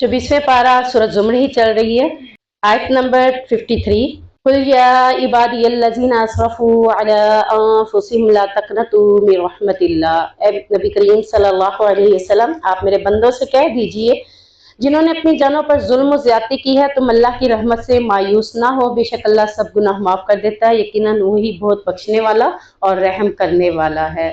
24वें पारा सूरह ज़ुमर ही चल रही है, आयत नंबर 53। कुल या इबादियल्लज़ीना असरफ़ू अला अनफुसिहिम ला तक़नतू मिन रहमतिल्लाह। ए नबी करीम सल्लल्लाहु अलैहि वसल्लम, आप मेरे बंदों से कह दीजिए, जिन्होंने अपनी जानों पर जुल्म और ज्यादती की है, तुम अल्लाह की रहमत से मायूस ना हो, बेशक अल्लाह सब गुनाह माफ कर देता है, यकीनन वही बहुत बख्शने वाला और रहम करने वाला है।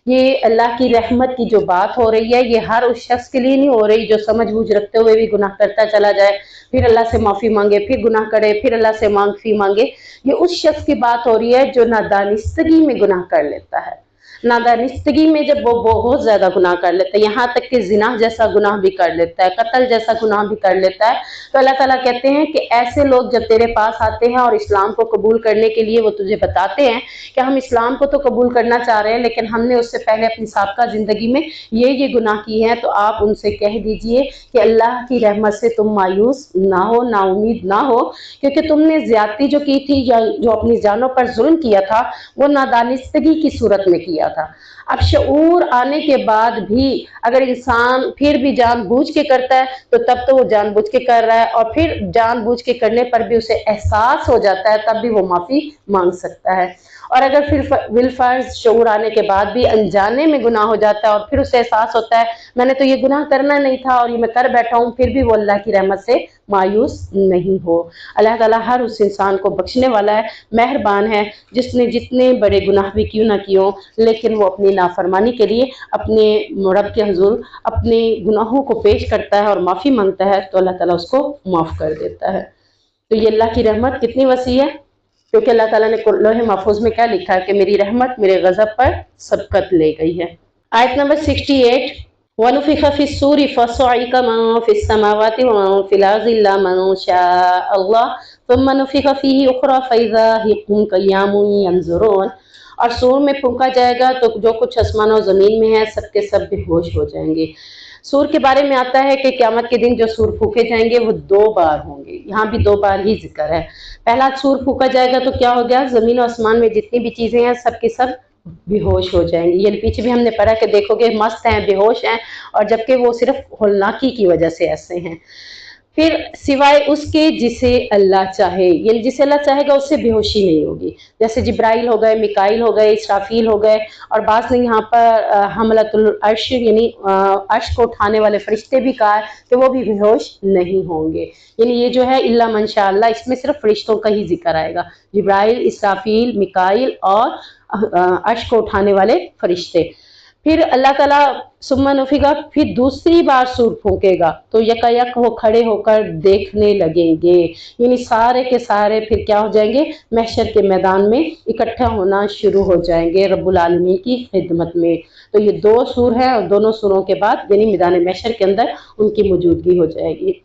ये अल्लाह की रहमत की जो बात हो रही है, ये हर उस शख्स के लिए नहीं हो रही जो समझ बूझ रखते हुए भी गुनाह करता चला जाए, फिर अल्लाह से माफ़ी मांगे, फिर गुनाह करे, फिर अल्लाह से माफ़ी मांगे। ये उस शख्स की बात हो रही है जो नादानिस्तगी में गुनाह कर लेता है। नादानिस्तगी में जब वो बहुत ज्यादा गुनाह कर लेता है, यहाँ तक कि जिना जैसा गुनाह भी कर लेता है, कत्ल जैसा गुनाह भी कर लेता है, तो अल्लाह ताला कहते हैं कि ऐसे लोग जब तेरे पास आते हैं और इस्लाम को कबूल करने के लिए वो तुझे बताते हैं कि हम इस्लाम को तो कबूल करना चाह रहे हैं, लेकिन हमने उससे पहले अपनी साबका जिंदगी में ये गुनाह किए हैं, तो आप उनसे कह दीजिए कि अल्लाह की रहमत से तुम मायूस ना हो, नाउमीद ना हो, क्योंकि तुमने ज्यादती जो की थी या जो अपनी जानों पर जुल्म किया था, वो नादानिस्तगी की सूरत में किया था। अब शऊर आने के बाद भी अगर इंसान फिर भी जानबूझ के करता है, तो तब तो वो जानबूझ के कर रहा है, और फिर जानबूझ के करने पर भी उसे एहसास हो जाता है, तब भी वो माफी मांग सकता है। और अगर फिर बिलफर्ज शऊर आने के बाद भी अनजाने में गुनाह हो जाता है और फिर उसे एहसास होता है मैंने तो ये गुनाह करना नहीं था और ये मैं कर बैठा हूँ, फिर भी वो अल्लाह की रहमत से मायूस नहीं हो। अल्लाह ताला हर उस इंसान को बख्शने वाला है, मेहरबान है, जिसने जितने बड़े गुनाह भी क्यों ना किए, लेकिन वो अपनी नाफरमानी के लिए अपने रब के हुजूर अपने गुनाहों को पेश करता है और माफ़ी मांगता है, तो अल्लाह ताला उसको माफ़ कर देता है। तो ये अल्लाह की रहमत कितनी वसी है, क्योंकि अल्लाह ताला ने लौह महफूज में क्या लिखा है कि मेरी रहमत मेरे गज़ब पर सबकत ले गई है। आयत नंबर 68। वनुफिख फिस्सूरी फसइक मन फिस समावाति व मन फिल अर्ज़ि इल्ला मन शाअ अल्लाह थुम्मा नुफिख फीही उखरा फइज़ा हुम क़ियामुन यंज़ुरून। और सूर में फूंका जाएगा तो जो कुछ आसमान और ज़मीन में है सबके सब बेहोश हो जाएंगे। सूर के बारे में आता है कि क़यामत के दिन जो सूर फूके जाएंगे वो 2 बार होंगे, यहाँ भी 2 बार ही जिक्र है। पहला सूर फूका जाएगा तो क्या हो गया, ज़मीन और आसमान में जितनी भी चीज़ें हैं सबके सब बेहोश हो जाएंगी। ये पीछे भी हमने पढ़ा कि देखोगे मस्त हैं, बेहोश हैं, और जबकि वो सिर्फ होलनाकी की वजह से ऐसे हैं। फिर सिवाय उसके जिसे अल्लाह चाहे, यानी जिसे अल्लाह चाहेगा उससे बेहोशी नहीं होगी। जैसे जिब्राइल हो गए, मिकाइल हो गए, इसराफील हो गए, और बात ने यहाँ पर हमलतुल अर्श यानी अर्श को उठाने वाले फरिश्ते भी कहा कि वो भी बेहोश नहीं होंगे। यानी ये जो है इल्ला माशाअल्लाह, इसमें सिर्फ फरिश्तों का ही जिक्र आएगा, जिब्राइल, इसराफील, मिकाइल और अर्श को उठाने वाले फरिश्ते। फिर अल्लाह ताला सुम्मा नुफिगा, फिर दूसरी बार सूर फूकेगा तो यकायक वो खड़े होकर देखने लगेंगे, यानी सारे के सारे फिर क्या हो जाएंगे, महशर के मैदान में इकट्ठा होना शुरू हो जाएंगे रब्बुल आलमीन की खिदमत में। तो ये 2 सूर हैं और दोनों सूरों के बाद यानी मैदान महशर के अंदर उनकी मौजूदगी हो जाएगी।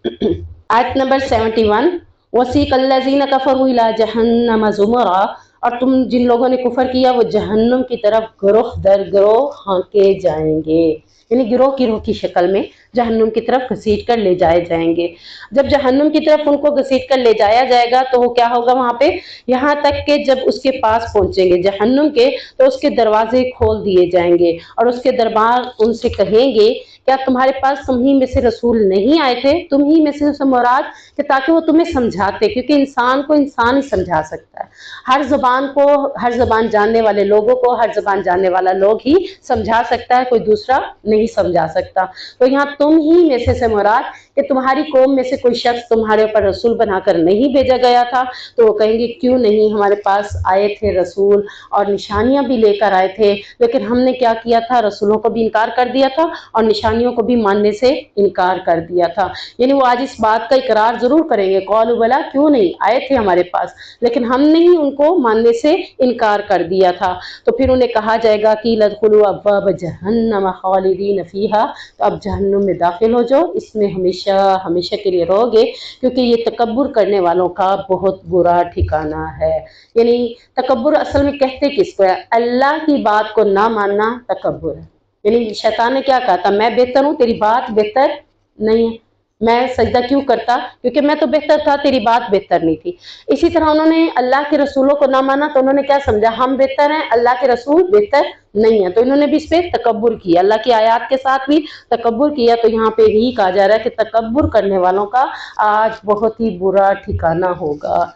आयत नंबर 71। वसीक़ल्लज़ीना कफ़रू इला जहन्नम ज़ुमरा। और तुम जिन लोगों ने कुफर किया वो जहन्नुम की तरफ गिरोह दर गिरोह हाँके जाएंगे, यानी गिरोह गिरोह की शक्ल में जहन्नुम की तरफ घसीट कर ले जाए जाएंगे। जब जहन्नुम की तरफ उनको घसीट कर ले जाया जाएगा तो वो क्या होगा वहां पे, यहाँ तक कि जब उसके पास पहुंचेंगे जहन्नुम के, तो उसके दरवाजे खोल दिए जाएंगे और उसके दरबार उनसे कहेंगे क्या तुम्हारे पास तुम ही में से रसूल नहीं आए थे, तुम ही में से मुराद, कि ताकि वो तुम्हें समझाते, क्योंकि इंसान को इंसान ही समझा सकता है। हर ज़बान को, हर ज़बान जानने वाले लोगों को हर ज़बान जानने वाला लोग ही समझा सकता है, कोई दूसरा नहीं समझा सकता। तो यहाँ तुम ही में से मुराद कि तुम्हारी कौम में से कोई शख्स तुम्हारे ऊपर रसूल बनाकर नहीं भेजा गया था, तो वो कहेंगे क्यों नहीं, हमारे पास आए थे रसूल और निशानियां भी लेकर आए थे, लेकिन हमने क्या किया था, रसूलों को भी इनकार कर दिया था और निशानियों को भी मानने से इनकार कर दिया था। यानी वो आज इस बात का इकरार जरूर करेंगे, कौलू बला, क्यों नहीं, आए थे हमारे पास, लेकिन हमने ही उनको मानने से इनकार कर दिया था। तो फिर उन्हें कहा जाएगा कि लदखुलू अब्वाब जहन्नम खालिदीन फीहा, तो अब जहन्नुम में दाखिल हो जाओ, इसमें हमेशा हमेशा के लिए रहोगे, क्योंकि ये तकब्बुर करने वालों का बहुत बुरा ठिकाना है। यानी तकब्बुर असल में कहते किसको है, अल्लाह की बात को ना मानना तकब्बुर है। यानी शैतान ने क्या कहा था, मैं बेहतर हूँ, तेरी बात बेहतर नहीं है, मैं सजदा क्यों करता, क्योंकि मैं तो बेहतर था, तेरी बात बेहतर नहीं थी। इसी तरह उन्होंने अल्लाह के रसूलों को ना माना तो उन्होंने क्या समझा, हम बेहतर हैं, अल्लाह के रसूल बेहतर नहीं है, तो इन्होंने भी इस पे तकब्बुर किया, अल्लाह की आयत के साथ भी तकब्बुर किया। तो यहाँ पे यही कहा जा रहा है कि तकब्बुर करने वालों का आज बहुत ही बुरा ठिकाना होगा।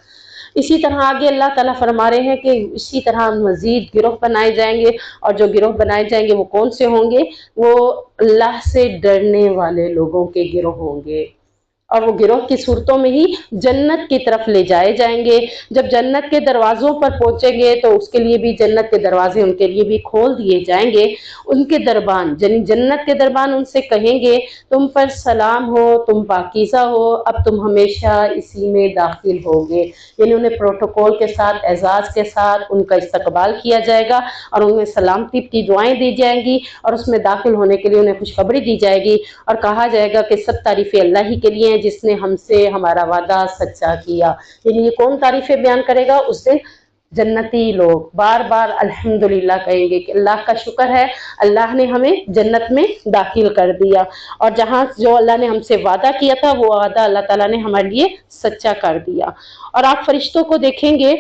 इसी तरह आगे अल्लाह ताला फरमा रहे हैं कि इसी तरह मजीद गिरोह बनाए जाएंगे, और जो गिरोह बनाए जाएंगे वो कौन से होंगे, वो अल्लाह से डरने वाले लोगों के गिरोह होंगे, और वो गिरोह की सूरतों में ही जन्नत की तरफ ले जाए जाएंगे। जब जन्नत के दरवाज़ों पर पहुंचेंगे तो उसके लिए भी जन्नत के दरवाजे उनके लिए भी खोल दिए जाएंगे। उनके दरबान जन्नत के दरबान उनसे कहेंगे, तुम पर सलाम हो, तुम पाकीज़ा हो, अब तुम हमेशा इसी में दाखिल होगे। यानी उन्हें प्रोटोकॉल के साथ, एजाज़ के साथ उनका इस्तकबाल किया जाएगा और उन्हें सलामती की दुआएं दी जाएंगी, और उसमें दाखिल होने के लिए उन्हें खुशखबरी दी जाएगी और कहा जाएगा कि सब तारीफ़ें अल्लाह ही के लिए जिसने हमसे हमारा वादा सच्चा किया। यानी ये कौन तारीफें बयान करेगा, उस दिन जन्नती लोग बार बार अल्हम्दुलिल्लाह कहेंगे कि अल्लाह का शुक्र है, अल्लाह ने हमें जन्नत में दाखिल कर दिया, और जहाँ जो अल्लाह ने हमसे वादा किया था वो वादा अल्लाह ताला ने हमारे लिए सच्चा कर दिया। और आप फरिश्तों को देखेंगे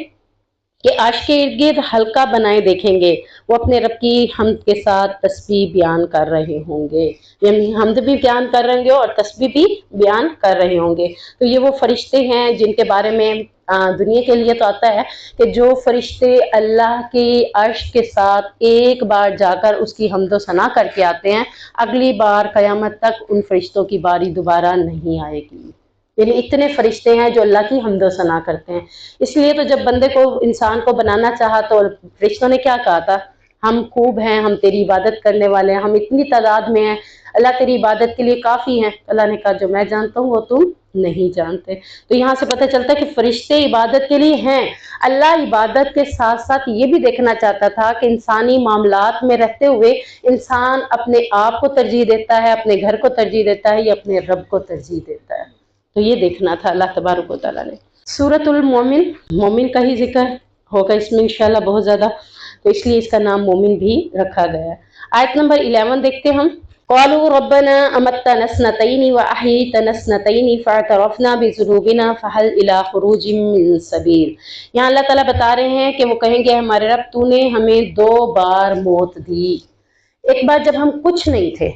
कि आर्श के इर्द गिर्द हल्का बनाए देखेंगे, वो अपने रब की हम्द के साथ तस्बीह बयान कर रहे होंगे, यानी हम्द भी बयान कर रहे होंगे और तस्बीह भी बयान कर रहे होंगे। तो ये वो फरिश्ते हैं जिनके बारे में दुनिया के लिए तो आता है कि जो फरिश्ते अल्लाह के अर्श के साथ एक बार जाकर उसकी हम्दो सना करके आते हैं, अगली बार क़यामत तक उन फरिश्तों की बारी दोबारा नहीं आएगी। यानी इतने फरिश्ते हैं जो अल्लाह की हम्दो सना करते हैं। इसलिए तो जब बंदे को, इंसान को बनाना चाहा तो फरिश्तों ने क्या कहा था, हम खूब हैं, हम तेरी इबादत करने वाले हैं, हम इतनी तादाद में हैं, अल्लाह तेरी इबादत के लिए काफ़ी हैं। अल्लाह ने कहा जो मैं जानता हूँ वो तुम नहीं जानते। तो यहाँ से पता चलता है कि फरिश्ते इबादत के लिए हैं। अल्लाह इबादत के साथ साथ ये भी देखना चाहता था कि इंसानी मामलात में रहते हुए इंसान अपने आप को तरजीह देता है, अपने घर को तरजीह देता है या अपने रब को तरजीह देता है। तो ये देखना था अल्लाह तबारक व तआला ने। सूरतुल मोमिन, मोमिन का ही जिक्र होगा इसमें इंशाल्लाह बहुत ज़्यादा, तो इसलिए इसका नाम मोमिन भी रखा गया है। आयत नंबर 11 देखते हम। क़ालू रब्बना अमत्तना स्नतैनि व अहयैतना स्नतैनि फ़अतरफ़ना बिज़ुनूबिना फ़हल इला ख़ुरूजिम मिन सबील। यहाँ अल्लाह ताला बता रहे हैं कि वो कहेंगे हमारे रब तूने हमें 2 बार मौत दी। एक बार जब हम कुछ नहीं थे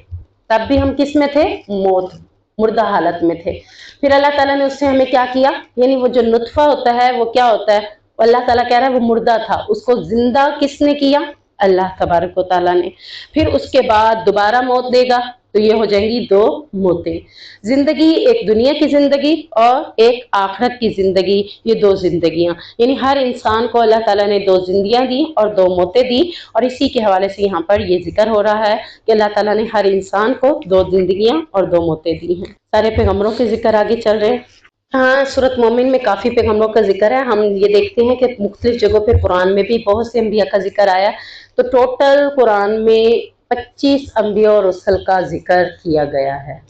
तब भी हम किस में थे, मौत, मुर्दा हालत में थे। फिर अल्लाह ताला ने उससे हमें क्या किया, यानी वो जो नुत्फा होता है वो क्या होता है, अल्लाह ताला कह रहा है वो मुर्दा था, उसको जिंदा किसने किया, अल्लाह तबारक व तआला ने। फिर उसके बाद दोबारा मौत देगा, तो ये हो जाएंगी 2 मौतें। जिंदगी, एक दुनिया की जिंदगी और एक आखिरत की जिंदगी, ये 2 जिंदगियां, यानी हर इंसान को अल्लाह ताला ने 2 जिंदगियां दी और 2 मौतें दी। और इसी के हवाले से यहाँ पर ये जिक्र हो रहा है कि अल्लाह ताला ने हर इंसान को 2 जिंदगियां और 2 मौतें दी हैं। सारे पैगंबरों के जिक्र आगे चल रहे हैं। हाँ, सूरत मोमिन में काफ़ी पैगंबरों का जिक्र है। हम ये देखते हैं कि मुख्तलिफ जगहों पर कुरान में भी बहुत से अंबिया का जिक्र आया। तो टोटल कुरान में 25 अंबिया और रसूल का जिक्र किया गया है।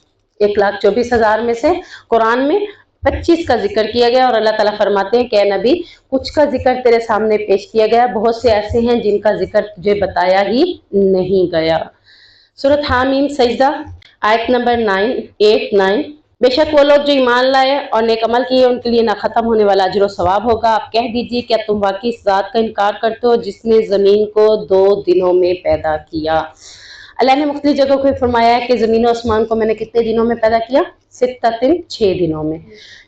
1,24,000 में से कुरान में 25 का जिक्र किया गया। और अल्लाह ताला फरमाते हैं कि नबी कुछ का जिक्र तेरे सामने पेश किया गया, बहुत से ऐसे हैं जिनका जिक्र तुझे बताया ही नहीं गया। सूरत हामीम सजदा, आयत नंबर 8-9। बेशक वो लोग जो ईमान लाए और नेक अमल किए उनके लिए ना खत्म होने वाला अजर सवाब होगा। आप कह दीजिए क्या तुम वाकई इस ज़ात का इनकार करते हो जिसने ज़मीन को 2 दिनों में पैदा किया। अल्लाह ने मुख्तलिफ जगहों पर फरमाया है कि ज़मीन और आसमान को मैंने कितने दिनों में पैदा किया, 6 दिनों में।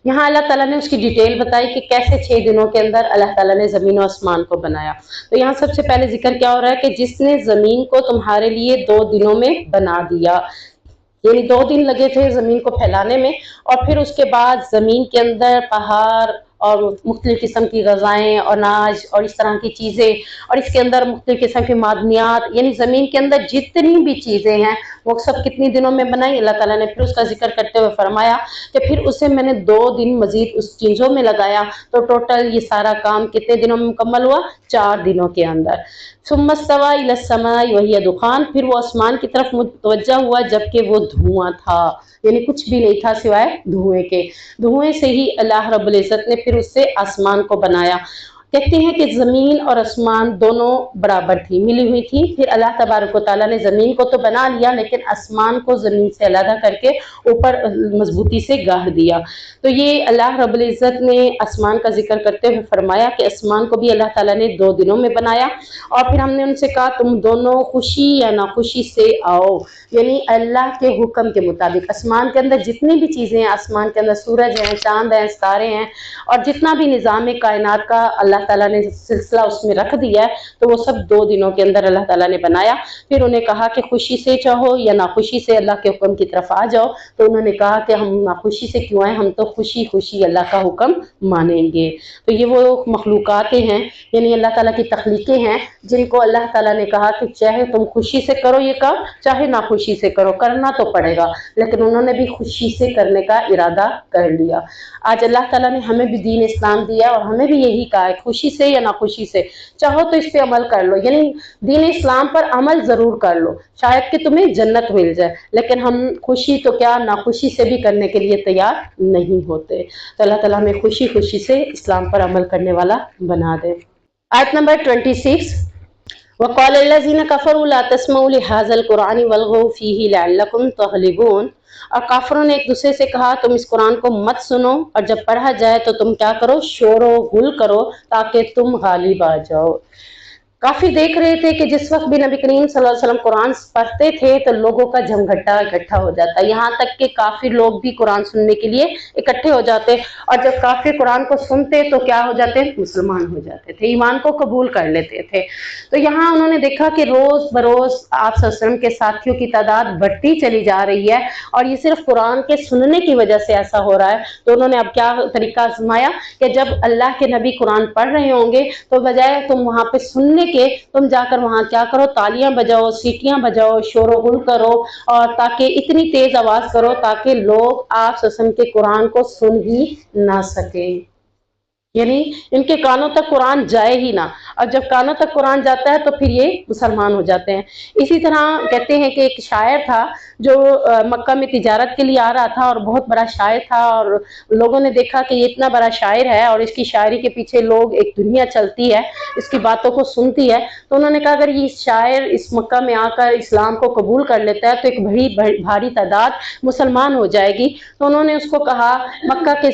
यहाँ अल्लाह ताला ने उसकी डिटेल बताई कि कैसे 6 दिनों के अंदर अल्लाह ताला ने ज़मीन और आसमान को बनाया। तो यहाँ सबसे पहले जिक्र क्या हो रहा है कि जिसने ज़मीन को तुम्हारे लिए 2 दिनों में बना दिया, यानी 2 दिन लगे थे ज़मीन को फैलाने में। और फिर उसके बाद ज़मीन के अंदर पहाड़ और मुख्तलिफ किस्म की ग़ज़ाएँ और अनाज और इस तरह की चीज़ें, और इसके अंदर मुख्तलिफ किस्म की मादनियात, यानी ज़मीन के अंदर जितनी भी चीज़ें हैं वो सब कितनी दिनों में बनाई। अल्लाह ताला ने फिर उसका जिक्र करते हुए फरमाया कि फिर उसे मैंने 2 दिन मज़ीद उस चीज़ों में लगाया, तो टोटल ये सारा काम कितने दिनों में मुकम्मल हुआ, 4 दिनों के अंदर। सुम्मस्तवा इला समाई वहिय दुखान, फिर वो आसमान की तरफ मुतवज्जा हुआ जबकि वो धुआं था, यानी कुछ भी नहीं था सिवाय धुएं के। धुएं से ही अल्लाह रब्बुल इज़्ज़त ने फिर उससे आसमान को बनाया। कहते हैं कि ज़मीन और आसमान दोनों बराबर थी, मिली हुई थी। फिर अल्लाह तबारक व तआला ने ज़मीन को तो बना लिया, लेकिन आसमान को ज़मीन से अलग करके ऊपर मजबूती से गाड़ दिया। तो ये अल्लाह रब्बुल इज़्ज़त ने आसमान का जिक्र करते हुए फरमाया कि आसमान को भी अल्लाह ताला ने 2 दिनों में बनाया। और फिर हमने उनसे कहा तुम दोनों खुशी या नाखुशी से आओ, यानी अल्लाह के हुक्म के मुताबिक। आसमान के अंदर जितनी भी चीज़ें हैं, आसमान के अंदर सूरज हैं, चांद हैं, सितारे हैं, और जितना भी निज़ाम कायनात का अल्लाह ताला ने सिलसिला उसमें रख दिया है, तो वो सब 2 दिनों के अंदर अल्लाह ताला ने बनाया। फिर उन्हें कहा कि खुशी से चाहो या नाखुशी से अल्लाह के हुक्म की तरफ आ जाओ। तो उन्होंने कहा कि हम नाखुशी से क्यों आए, हम तो खुशी खुशी अल्लाह का हुक्म मानेंगे। तो ये वो मखलूक़ातें हैं, यानी अल्लाह ताला की तख्लीक़ें हैं, जिनको अल्लाह ताला ने कहा कि चाहे तुम खुशी से करो ये काम, चाहे नाखुशी से करो, करना तो पड़ेगा। लेकिन उन्होंने भी खुशी से करने का इरादा कर लिया। आज अल्लाह ताला ने हमें भी दीन इस्लाम दिया और हमें भी यही कहा है, खुशी से या नाखुशी से चाहो तो इस पे अमल कर लो, यानी दीन इस्लाम पर अमल ज़रूर कर लो, शायद कि तुम्हें जन्नत मिल जाए। लेकिन हम खुशी तो क्या नाखुशी से भी करने के लिए तैयार नहीं होते। तो अल्लाह ताला हमें खुशी खुशी से इस्लाम पर अमल करने वाला बना दे। आयत नंबर 26, वक़ालल्लज़ीना कफ़रू ला तस्मऊ लिहाज़ल क़ुरआनि वल्ग़ौ फ़ीही लअल्लकुम तग़लिबून। और काफिरों ने एक दूसरे से कहा तुम इस कुरान को मत सुनो, और जब पढ़ा जाए तो तुम क्या करो, शोरो गुल करो, ताकि तुम गालिब आ जाओ। काफी देख रहे थे कि जिस वक्त भी नबी करीम सल्लल्लाहु अलैहि वसल्लम कुरान पढ़ते थे तो लोगों का जमघटा इकट्ठा हो जाता, यहाँ तक कि काफिर लोग भी कुरान सुनने के लिए इकट्ठे हो जाते। और जब काफिर कुरान को सुनते तो क्या हो जाते, मुसलमान हो जाते थे, ईमान को कबूल कर लेते थे। तो यहाँ उन्होंने देखा कि रोज बरोज आप सल्लल्लाहु अलैहि वसल्लम के साथियों की तादाद बढ़ती चली जा रही है, और ये सिर्फ कुरान के सुनने की वजह से ऐसा हो रहा है। तो उन्होंने अब क्या तरीका आजमाया कि जब अल्लाह के नबी कुरान पढ़ रहे होंगे तो बजाय तुम वहां पे सुनने के, तुम जाकर वहां क्या करो, तालियां बजाओ, सीटियां बजाओ, शोर गुल करो, और ताकि इतनी तेज आवाज करो ताकि लोग आप सल्लल्लाहु अलैहि वसल्लम के कुरान को सुन ही ना सके, यानी इनके कानों तक कुरान जाए ही ना। और जब कानों तक कुरान जाता है तो फिर ये मुसलमान हो जाते हैं। इसी तरह कहते हैं कि एक शायर था जो मक्का में तिजारत के लिए आ रहा था, और बहुत बड़ा शायर था, और लोगों ने देखा कि ये इतना बड़ा शायर है और इसकी शायरी के पीछे लोग, एक दुनिया चलती है, इसकी बातों को सुनती है। तो उन्होंने कहा अगर ये शायर इस मक्का में आकर इस्लाम को कबूल कर लेता है तो एक बड़ी भारी तादाद मुसलमान हो जाएगी। तो उन्होंने उसको कहा, मक्का के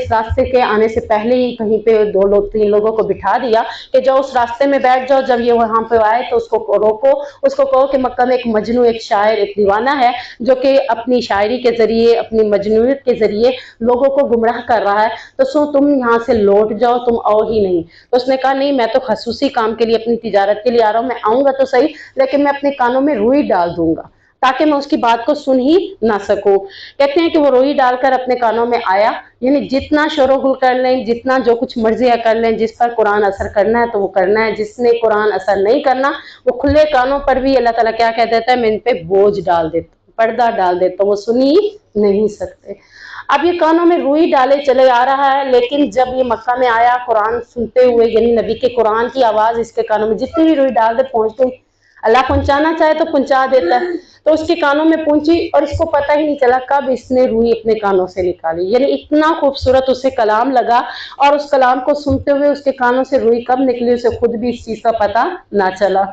रास्ते के आने से पहले ही कहीं पे 2-3 लोगों को बिठा दिया कि जाओ उस रास्ते में बैठ जाओ, जब ये वहां पे आए तो उसको रोको, उसको कहो कि मक्का में एक मजनू, एक शायर, एक दीवाना है जो कि अपनी शायरी के जरिए, अपनी मजनूयत के जरिए लोगों को गुमराह कर रहा है, तो सो तुम यहाँ से लौट जाओ, तुम आओ ही नहीं। तो उसने कहा नहीं, मैं तो खसूसी काम के लिए, अपनी तिजारत के लिए आ रहा हूँ, मैं आऊंगा तो सही, लेकिन मैं अपने कानों में रुई डाल दूंगा ताकि मैं उसकी बात को सुन ही ना सकूं। कहते हैं कि वो रोई डालकर अपने कानों में आया, यानी जितना शोरगुल कर लें, जितना जो कुछ मर्जी कर लें, जिस पर कुरान असर करना है तो वो करना है, जिसने कुरान असर नहीं करना वो खुले कानों पर भी अल्लाह ताला क्या कह देता है, मैं इन पे बोझ डाल देता, पर्दा डाल देता, वो सुन ही नहीं सकते। अब ये कानों में रुई डाले चले आ रहा है, लेकिन जब ये मक्का में आया कुरान सुनते हुए, यानी नबी के कुरान की आवाज इसके कानों में जितनी भी रुई डाल दे पहुंच गई। अल्लाह पहुंचाना चाहे तो पहुंचा देता है, तो उसके कानों में पहुंची और इसको पता ही नहीं चला कब इसने रुई अपने कानों से निकाली, यानी इतना खूबसूरत उसे कलाम लगा, और उस कलाम को सुनते हुए उसके कानों से रुई कब निकली उसे खुद भी इस चीज का पता ना चला,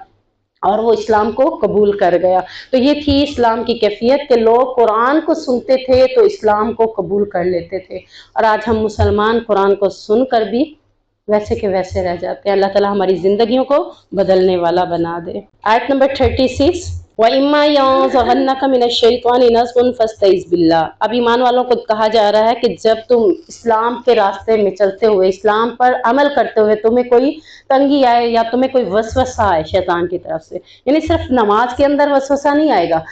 और वो इस्लाम को कबूल कर गया। तो ये थी इस्लाम की कैफियत कि लोग कुरान को सुनते थे तो इस्लाम को कबूल कर लेते थे, और आज हम मुसलमान कुरान को सुनकर भी वैसे के वैसे रह जाते हैं। अल्लाह ताला हमारी जिंदगियों को बदलने वाला बना दे। आयत नंबर 36, व इम्मा यंज़ग़न्नका मिनश्शैतानि नज़ग़ुन फ़स्तइज़ बिल्लाह। अब ईमान वालों को कहा जा रहा है कि जब तुम इस्लाम के रास्ते में चलते हुए, इस्लाम पर अमल करते हुए तुम्हें कोई तंगी आए या तुम्हें कोई वसवसा आए शैतान की तरफ से, यानी सिर्फ नमाज के अंदर वसवसा नहीं आएगा,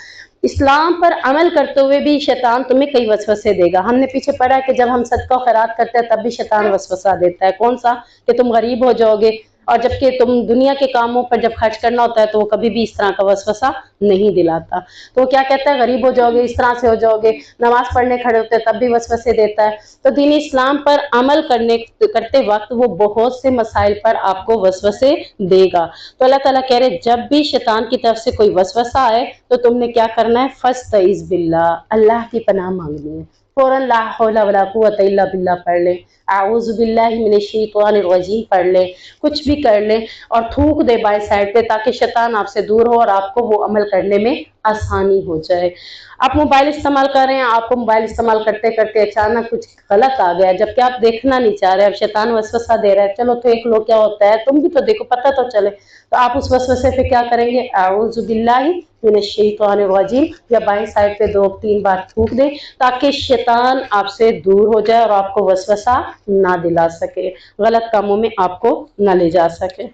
इस्लाम पर अमल करते हुए भी शैतान तुम्हें कई वसवसे देगा। हमने पीछे पढ़ा है कि जब हम सदका खैरात करते हैं तब भी शैतान वसवसा देता है, कौन सा, कि तुम गरीब हो जाओगे, और जबकि तुम दुनिया के कामों पर जब खर्च करना होता है तो वो कभी भी इस तरह का वसवसा नहीं दिलाता। तो वो क्या कहता है, गरीब हो जाओगे, इस तरह से हो जाओगे, नमाज पढ़ने खड़े होते हैं तब भी वसवसे देता है। तो दीन इस्लाम पर अमल करते वक्त वो बहुत से मसाइल पर आपको वसवसे देगा। तो अल्लाह ताला कह रहे जब भी शैतान की तरफ से कोई वसवसा आए तो तुमने क्या करना है, फस्तइज़ बिल्लाह, अल्लाह की पनाह मांगनी है। فوراً لا حول ولا قوت الا باللہ پڑھ لیں، اعوذ باللہ من الشیطان الرجیم پڑھ لیں، کچھ بھی کر لیں اور تھوک دے بائیں سائڈ پہ تاکہ شیطان آپ سے دور ہو اور آپ کو وہ عمل کرنے میں آسانی ہو جائے۔ آپ موبائل استعمال کر رہے ہیں، آپ کو موبائل استعمال کرتے کرتے اچانک کچھ غلط آ گیا، جبکہ آپ دیکھنا نہیں چاہ رہے، اب شیطان وسوسہ دے رہا ہے چلو دیکھ لو کیا ہوتا ہے، تم بھی تو دیکھو پتہ تو چلے، تو آپ اس وسوسے پہ کیا کریں گے؟ اعوذ باللہ من الشیطان الرجیم یا بائیں سائڈ پہ 2-3 بار تھوک دیں تاکہ شیطان آپ سے دور ہو جائے اور آپ کو وسوسہ نہ دلا سکے، غلط کاموں میں آپ کو نہ لے جا سکے۔